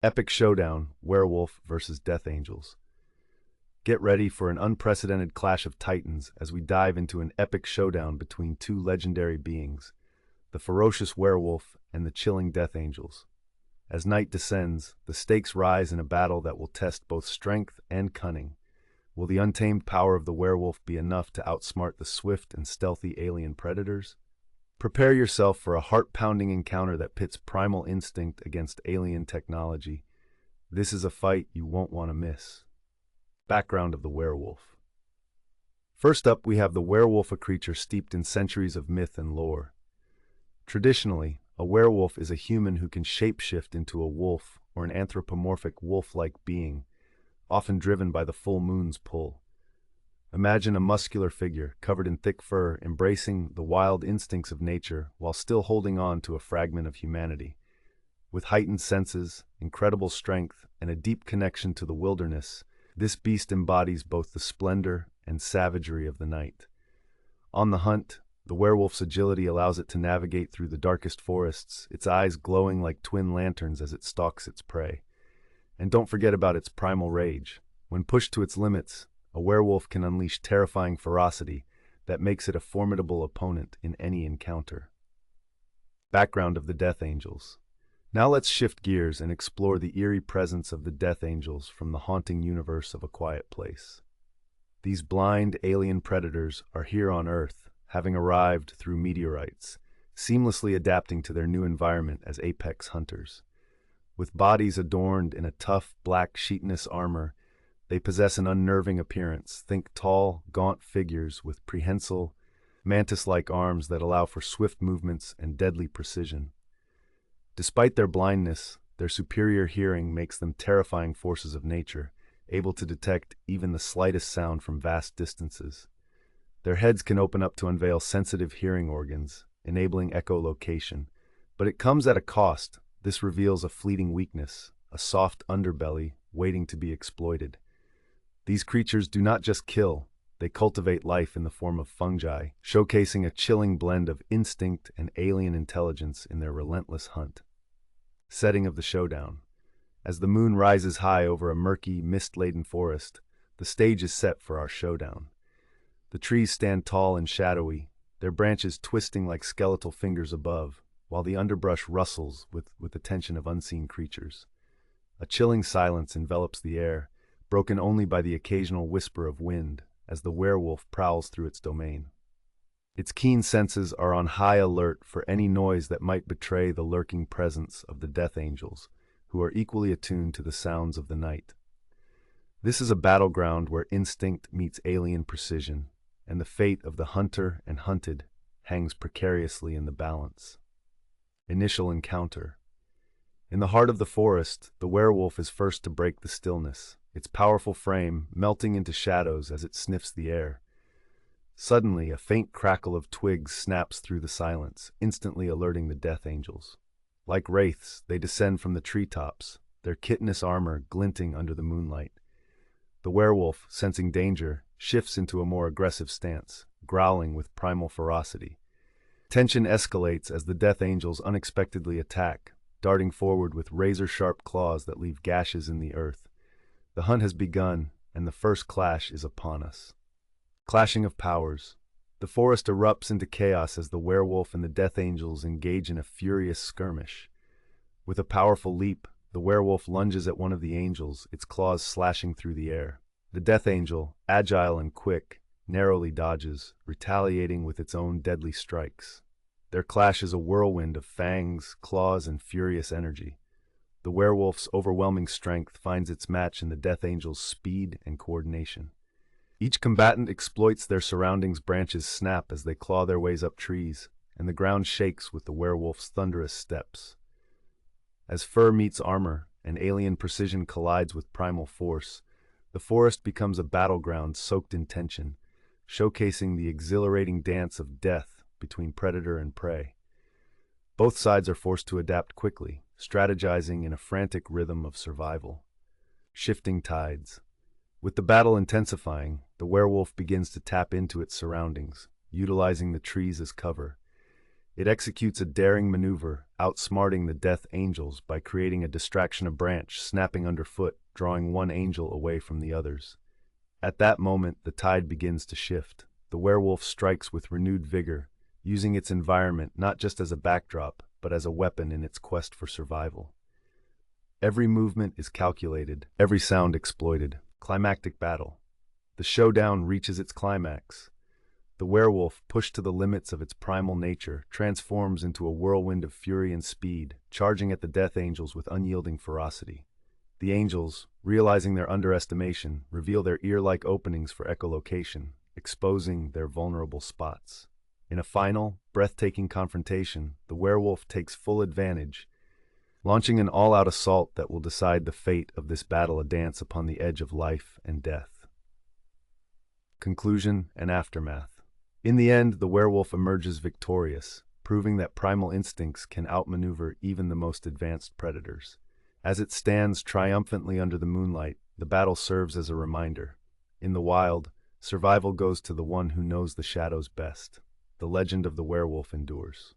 Epic showdown, werewolf versus death angels. Get ready for an unprecedented clash of titans as we dive into an epic showdown between two legendary beings, the ferocious werewolf and the chilling death angels. As night descends, the stakes rise in a battle that will test both strength and cunning. Will the untamed power of the werewolf be enough to outsmart the swift and stealthy alien predators? Prepare yourself for a heart-pounding encounter that pits primal instinct against alien technology. This is a fight you won't want to miss. Background of the werewolf. First up, we have the werewolf, a creature steeped in centuries of myth and lore. Traditionally, a werewolf is a human who can shapeshift into a wolf or an anthropomorphic wolf-like being, often driven by the full moon's pull. Imagine a muscular figure covered in thick fur, embracing the wild instincts of nature while still holding on to a fragment of humanity. With heightened senses, incredible strength, and a deep connection to the wilderness, this beast embodies both the splendor and savagery of the night. On the hunt, the werewolf's agility allows it to navigate through the darkest forests, its eyes glowing like twin lanterns as it stalks its prey. And don't forget about its primal rage. When pushed to its limits, a werewolf can unleash terrifying ferocity that makes it a formidable opponent in any encounter. Background of the Death Angels. Now let's shift gears and explore the eerie presence of the Death Angels from the haunting universe of A Quiet Place. These blind alien predators are here on Earth, having arrived through meteorites, seamlessly adapting to their new environment as apex hunters. With bodies adorned in a tough, black, chitinous armor, they possess an unnerving appearance. Think tall, gaunt figures with prehensile, mantis-like arms that allow for swift movements and deadly precision. Despite their blindness, their superior hearing makes them terrifying forces of nature, able to detect even the slightest sound from vast distances. Their heads can open up to unveil sensitive hearing organs, enabling echolocation, but it comes at a cost. This reveals a fleeting weakness, a soft underbelly waiting to be exploited. These creatures do not just kill, they cultivate life in the form of fungi, showcasing a chilling blend of instinct and alien intelligence in their relentless hunt. Setting of the showdown. As the moon rises high over a murky, mist-laden forest, the stage is set for our showdown. The trees stand tall and shadowy, their branches twisting like skeletal fingers above, while the underbrush rustles with the tension of unseen creatures. A chilling silence envelops the air, broken only by the occasional whisper of wind as the werewolf prowls through its domain. Its keen senses are on high alert for any noise that might betray the lurking presence of the Death Angels, who are equally attuned to the sounds of the night. This is a battleground where instinct meets alien precision, and the fate of the hunter and hunted hangs precariously in the balance. Initial encounter. In the heart of the forest, the werewolf is first to break the stillness, its powerful frame melting into shadows as it sniffs the air. Suddenly, a faint crackle of twigs snaps through the silence, instantly alerting the Death Angels. Like wraiths, they descend from the treetops, their chitinous armor glinting under the moonlight. The werewolf, sensing danger, shifts into a more aggressive stance, growling with primal ferocity. Tension escalates as the Death Angels unexpectedly attack, darting forward with razor-sharp claws that leave gashes in the earth. The hunt has begun, and the first clash is upon us. Clashing of powers. The forest erupts into chaos as the werewolf and the Death Angels engage in a furious skirmish. With a powerful leap, the werewolf lunges at one of the angels, its claws slashing through the air. The Death Angel, agile and quick, narrowly dodges, retaliating with its own deadly strikes. Their clash is a whirlwind of fangs, claws, and furious energy. The werewolf's overwhelming strength finds its match in the Death Angel's speed and coordination. Each combatant exploits their surroundings. Branches snap as they claw their ways up trees, and the ground shakes with the werewolf's thunderous steps. As fur meets armor and alien precision collides with primal force, the forest becomes a battleground soaked in tension, showcasing the exhilarating dance of death between predator and prey. Both sides are forced to adapt quickly, strategizing in a frantic rhythm of survival. Shifting tides. With the battle intensifying, the werewolf begins to tap into its surroundings, utilizing the trees as cover. It executes a daring maneuver outsmarting the Death Angels by creating a distraction of branch snapping underfoot, drawing one angel away from the others. At that moment, the tide begins to shift. The werewolf strikes with renewed vigor, using its environment not just as a backdrop, but as a weapon in its quest for survival. Every movement is calculated, every sound exploited. Climactic battle. The showdown reaches its climax. The werewolf, pushed to the limits of its primal nature, transforms into a whirlwind of fury and speed, charging at the Death Angels with unyielding ferocity. The angels, realizing their underestimation, reveal their ear-like openings for echolocation, exposing their vulnerable spots. In a final, breathtaking confrontation, the werewolf takes full advantage, launching an all-out assault that will decide the fate of this battle, a dance upon the edge of life and death. Conclusion and aftermath. In the end, the werewolf emerges victorious, proving that primal instincts can outmaneuver even the most advanced predators. As it stands triumphantly under the moonlight, the battle serves as a reminder. In the wild, survival goes to the one who knows the shadows best. The legend of the werewolf endures.